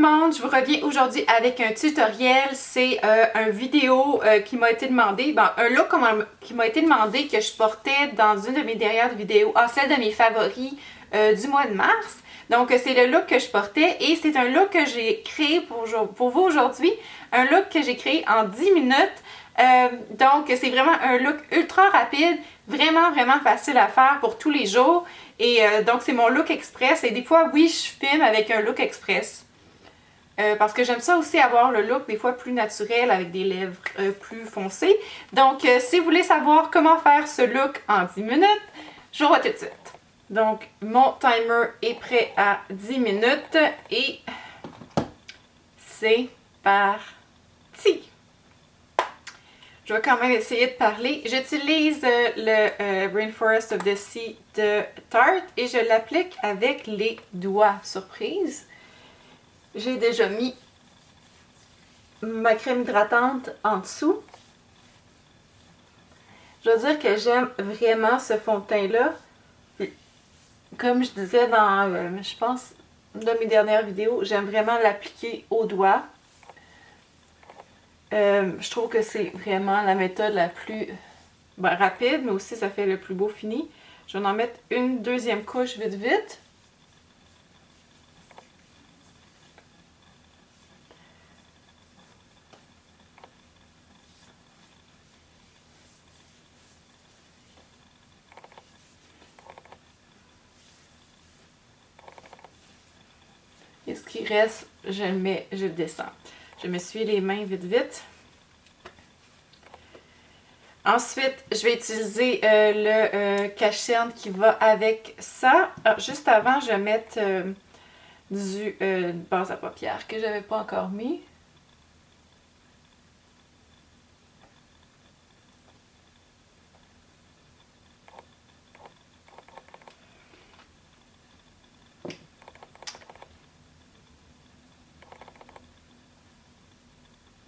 le monde, je vous reviens aujourd'hui avec un tutoriel. C'est un vidéo qui m'a été demandé, un look qui m'a été demandé que je portais dans une de mes dernières vidéos, celle de mes favoris du mois de mars. Donc c'est le look que je portais et c'est un look que j'ai créé pour vous aujourd'hui, un look que j'ai créé en 10 minutes. Donc c'est vraiment un look ultra rapide, vraiment facile à faire pour tous les jours. Et donc c'est mon look express et des fois oui je filme avec un look express. Parce que j'aime ça aussi avoir le look des fois plus naturel avec des lèvres plus foncées. Donc si vous voulez savoir comment faire ce look en 10 minutes, je vous vois tout de suite. Donc mon timer est prêt à 10 minutes et c'est parti! Je vais quand même essayer de parler. J'utilise le Rainforest of the Sea de Tarte et je l'applique avec les doigts. Surprise! J'ai déjà mis ma crème hydratante en dessous. Je veux dire que j'aime vraiment ce fond de teint-là. Comme je disais dans, je pense, de mes dernières vidéos, j'aime vraiment l'appliquer au doigt. Je trouve que c'est vraiment la méthode la plus rapide, mais aussi ça fait le plus beau fini. Je vais en mettre une deuxième couche vite. Et ce qui reste, je descends. Je m'essuie les mains vite. Ensuite, je vais utiliser le cache-cerne qui va avec ça. Juste avant, je vais mettre du base à paupières que je n'avais pas encore mis.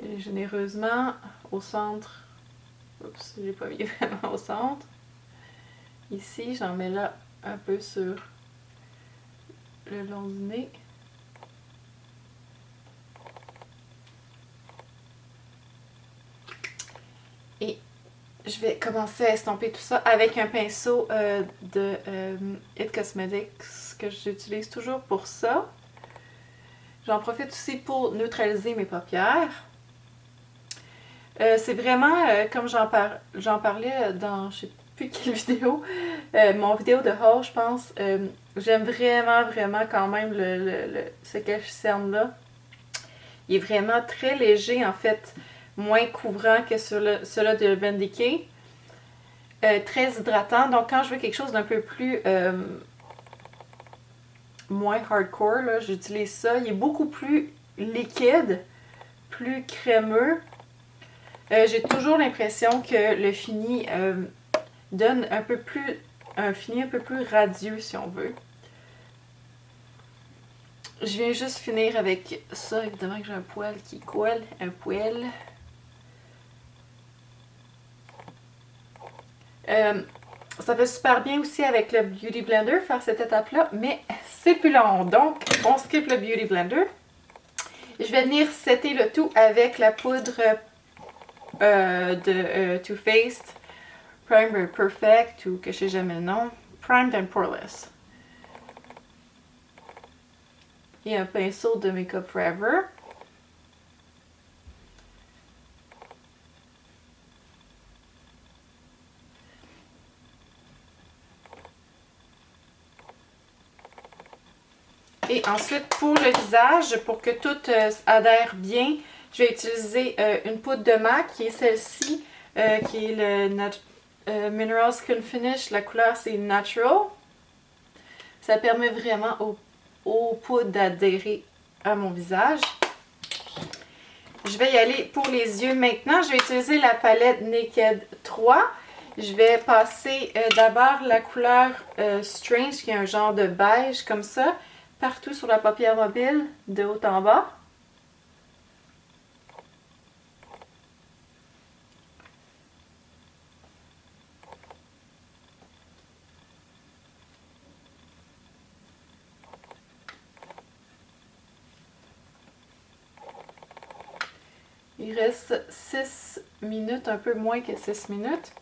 Et généreusement au centre. Oups, je l'ai pas mis vraiment au centre. Ici, j'en mets là un peu sur le long du nez. Et je vais commencer à estomper tout ça avec un pinceau de It Cosmetics que j'utilise toujours pour ça. J'en profite aussi pour neutraliser mes paupières. C'est vraiment, comme j'en parlais dans, je sais plus quelle vidéo, mon vidéo de haul, je pense. J'aime vraiment quand même ce cache-cerne-là. Il est vraiment très léger, en fait, moins couvrant que celui de Urban Decay. Très hydratant, donc quand je veux quelque chose d'un peu plus moins hardcore, j'utilise ça. Il est beaucoup plus liquide, plus crémeux. J'ai toujours l'impression que le fini donne un fini un peu plus radieux si on veut. Je viens juste finir avec ça, évidemment que j'ai un poil qui colle, un poil. Ça fait super bien aussi avec le Beauty Blender faire cette étape-là, mais c'est plus long, donc on skip le Beauty Blender. Je vais venir setter le tout avec la poudre de Too Faced Primer Perfect, ou que je sais jamais le nom, Primed and Poreless. Et un pinceau de Makeup Forever. Et ensuite, pour le visage, pour que tout adhère bien, je vais utiliser une poudre de MAC qui est celle-ci, qui est le Mineral Skin Finish. La couleur, c'est Natural. Ça permet vraiment aux poudres d'adhérer à mon visage. Je vais y aller pour les yeux maintenant. Je vais utiliser la palette Naked 3. Je vais passer d'abord la couleur Strange, qui est un genre de beige comme ça, partout sur la paupière mobile, de haut en bas. Il reste 6 minutes, un peu moins que 6 minutes.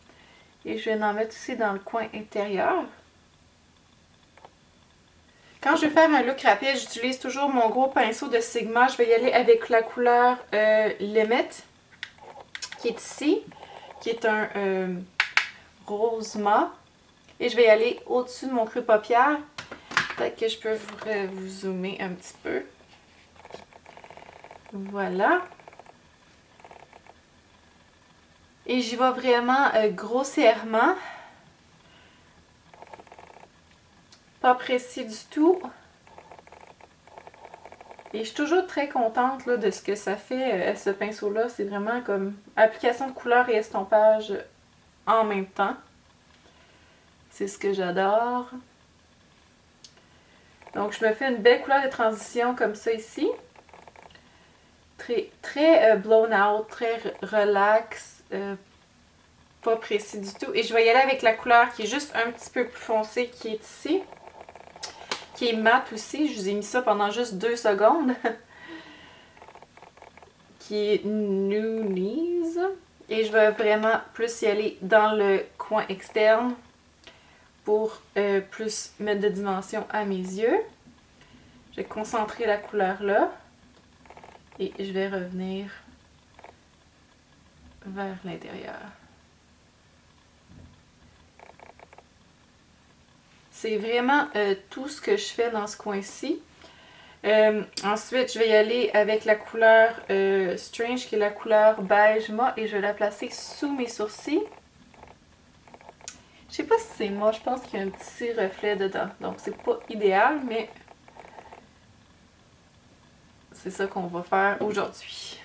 Et je vais en mettre aussi dans le coin intérieur. Quand je vais faire un look rapide, j'utilise toujours mon gros pinceau de Sigma. Je vais y aller avec la couleur Limit, qui est ici, qui est un rose mat. Et je vais y aller au-dessus de mon creux paupière. Peut-être que je peux vous zoomer un petit peu. Voilà. Et j'y vais vraiment grossièrement. Pas précis du tout. Et je suis toujours très contente là, de ce que ça fait, ce pinceau-là. C'est vraiment comme application de couleur et estompage en même temps. C'est ce que j'adore. Donc, je me fais une belle couleur de transition comme ça ici. Très blown out, très relax. Pas précis du tout. Et je vais y aller avec la couleur qui est juste un petit peu plus foncée, qui est ici. Qui est mat aussi. Je vous ai mis ça pendant juste 2 secondes. Qui est Noonies. Et je vais vraiment plus y aller dans le coin externe pour plus mettre de dimension à mes yeux. Je vais concentrer la couleur là. Et je vais revenir vers l'intérieur. C'est vraiment tout ce que je fais dans ce coin-ci. Ensuite, je vais y aller avec la couleur Strange, qui est la couleur beige mat, et je vais la placer sous mes sourcils. Je sais pas si c'est moi, je pense qu'il y a un petit reflet dedans. Donc, c'est pas idéal, mais c'est ça qu'on va faire aujourd'hui.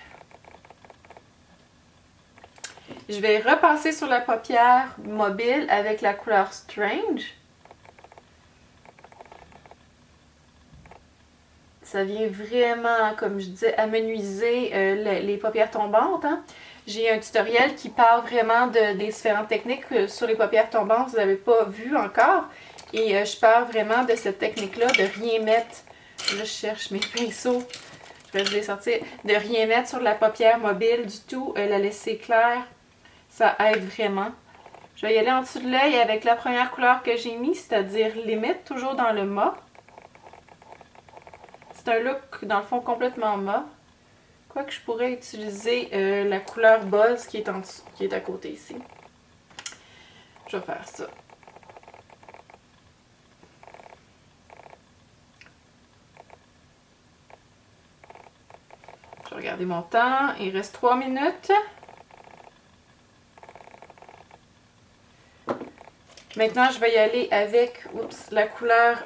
Je vais repasser sur la paupière mobile avec la couleur Strange. Ça vient vraiment, comme je disais, amenuiser les paupières tombantes. Hein. J'ai un tutoriel qui parle vraiment des différentes techniques sur les paupières tombantes. Vous n'avez pas vu encore. Et je parle vraiment de cette technique-là, de rien mettre. Là, je cherche mes pinceaux. Je vais les sortir. De rien mettre sur la paupière mobile du tout. La laisser claire. Ça aide vraiment. Je vais y aller en dessous de l'œil avec la première couleur que j'ai mis, c'est-à-dire Limit, toujours dans le mat. C'est un look, dans le fond, complètement mat. Quoique je pourrais utiliser la couleur Buzz qui est, qui est à côté ici. Je vais faire ça. Je vais regarder mon temps. Il reste 3 minutes. Maintenant, je vais y aller avec la couleur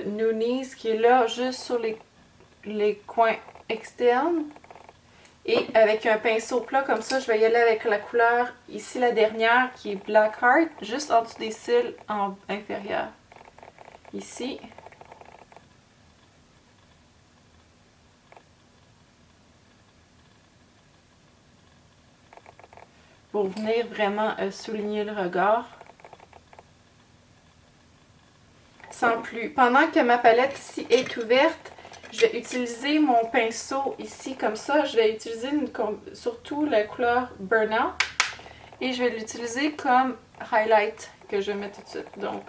Noonies qui est là, juste sur les coins externes. Et avec un pinceau plat comme ça, je vais y aller avec la couleur, ici la dernière, qui est Black Heart, juste en dessous des cils inférieurs. Ici. Pour venir vraiment souligner le regard. Sans plus. Pendant que ma palette ici est ouverte, je vais utiliser mon pinceau ici comme ça. Je vais utiliser surtout la couleur Burnout. Et je vais l'utiliser comme highlight que je vais mettre tout de suite. Donc,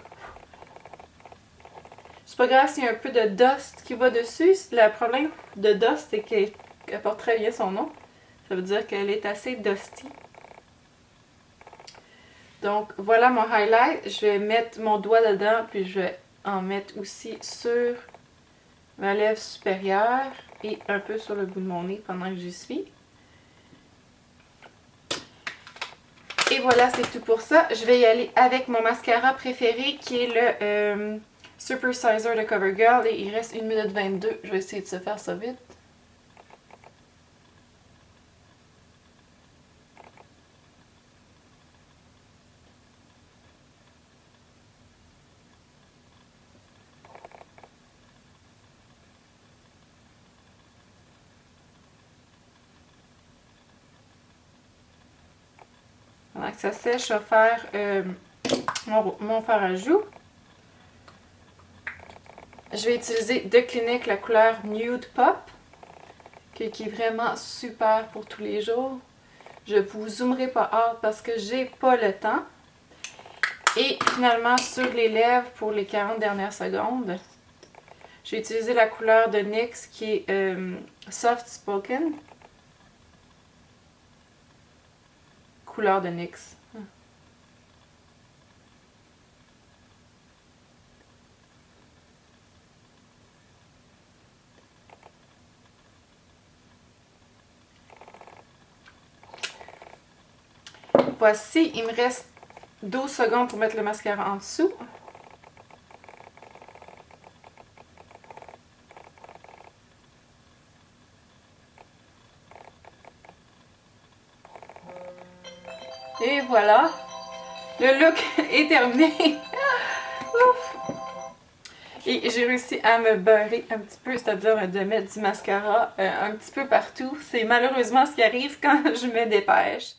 c'est pas grave s'il y a un peu de dust qui va dessus. Le problème de dust, c'est qu'elle porte très bien son nom. Ça veut dire qu'elle est assez dusty. Donc, voilà mon highlight. Je vais mettre mon doigt dedans, puis je vais en mettre aussi sur ma lèvre supérieure et un peu sur le bout de mon nez pendant que j'y suis. Et voilà, c'est tout pour ça. Je vais y aller avec mon mascara préféré qui est le Super Sizer de CoverGirl et il reste 1 minute 22. Je vais essayer de se faire ça vite. Pendant que ça sèche, je vais faire mon fard à joues. Je vais utiliser de Clinique la couleur Nude Pop, qui est vraiment super pour tous les jours. Je vous zoomerai pas hâte parce que j'ai pas le temps. Et finalement, sur les lèvres, pour les 40 dernières secondes, j'ai utilisé la couleur de NYX qui est Soft Spoken. Couleur de NYX. Voici, il me reste 12 secondes pour mettre le mascara en dessous. Et voilà, le look est terminé. Ouf. Et j'ai réussi à me beurrer un petit peu, c'est-à-dire de mettre du mascara un petit peu partout. C'est malheureusement ce qui arrive quand je me dépêche.